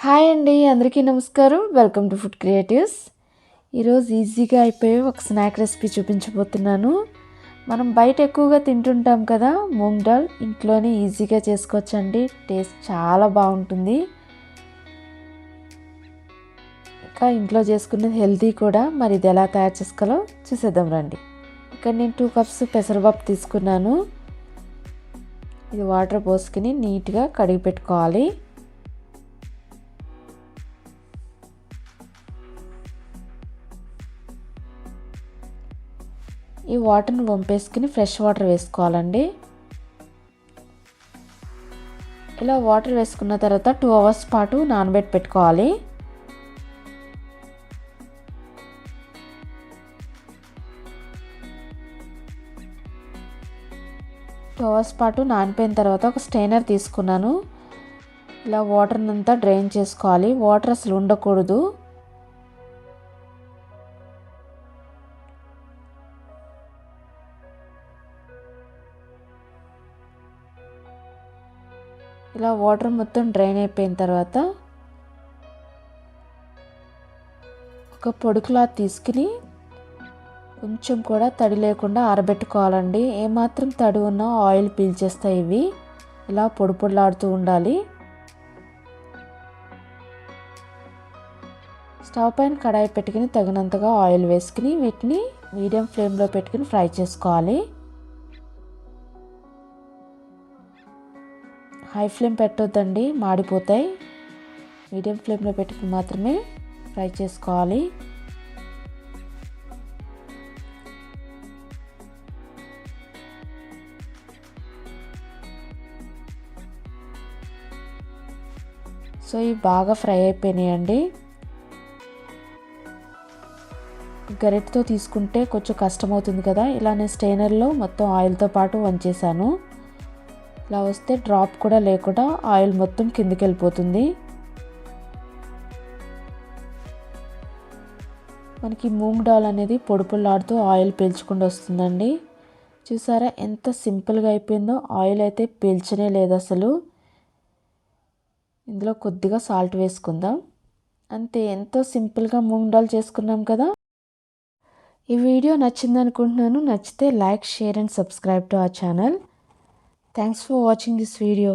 Hi అండి, అందరికీ నమస్కారం. Welcome to food creatives. ఈరోజు ఈజీగా అయిపోయే ఒక స్నాక్ రెసిపీ చూపించబోతున్నాను. మనం బయట ఎక్కువగా తింటుంటాం కదా, మూంగ్ దాల్ ఇంట్లోనే ఈజీగా చేసుకోవచ్చండి. టేస్ట్ చాలా బాగుంటుంది. ఇంకా ఇంట్లో చేసుకునేది హెల్తీ కూడా. మరి ఇది ఎలా తయారు చేసుకోవాలో చూసేద్దాం రండి. ఇక్కడ నేను 2 కప్స్ పెసరపప్పు తీసుకున్నాను. ఇది వాటర్ పోసుకుని నీట్గా కడిగి పెట్టుకోవాలి. ఈ వాటర్ని వంపేసుకుని ఫ్రెష్ వాటర్ వేసుకోవాలండి. ఇలా వాటర్ వేసుకున్న తర్వాత 2 అవర్స్ పాటు నానబెట్టి పెట్టుకోవాలి. టూ అవర్స్ పాటు నానిపోయిన తర్వాత ఒక స్ట్రైనర్ తీసుకున్నాను. ఇలా వాటర్ని అంతా డ్రైన్ చేసుకోవాలి. వాటర్ అసలు ఉండకూడదు. ఇలా వాటర్ మొత్తం డ్రైన్ అయిపోయిన తర్వాత ఒక పొడి క్లాత్ తీసుకుని కొంచెం కూడా తడి లేకుండా ఆరబెట్టుకోవాలండి. ఏమాత్రం తడి ఉన్నా ఆయిల్ పీల్చేస్తాయి ఇవి. ఇలా పొడి పొడిలాడుతూ ఉండాలి. స్టవ్ పైన కడాయి పెట్టుకుని తగినంతగా ఆయిల్ వేసుకుని వీటిని మీడియం ఫ్లేమ్లో పెట్టుకుని ఫ్రై చేసుకోవాలి. హై ఫ్లేమ్ పెట్టొద్దండి, మాడిపోతాయి. మీడియం ఫ్లేమ్లో పెట్టుకుని మాత్రమే ఫ్రై చేసుకోవాలి. సో ఇవి బాగా ఫ్రై అయిపోయినాయండి. గరిటెతో తీసుకుంటే కొంచెం కష్టమవుతుంది కదా. ఇలా నేను స్ట్రైనర్లో మొత్తం ఆయిల్తో పాటు వంచేసాను. ఇలా వస్తే డ్రాప్ కూడా లేకుండా ఆయిల్ మొత్తం కిందకి వెళ్ళిపోతుంది. మనకి మూంగ్ దాల్ అనేది పొడి పొడిలాడుతూ ఆయిల్ పీల్చకుండా వస్తుందండి. చూసారా ఎంత సింపుల్గా అయిపోయిందో. ఆయిల్ అయితే పీల్చనే లేదు అసలు. ఇందులో కొద్దిగా సాల్ట్ వేసుకుందాం. అంతే, ఎంతో సింపుల్గా మూంగ్ దాల్ చేసుకున్నాం కదా. ఈ వీడియో నచ్చింది అనుకుంటున్నాను. నచ్చితే like, share and subscribe to our channel. Thanks for watching this video.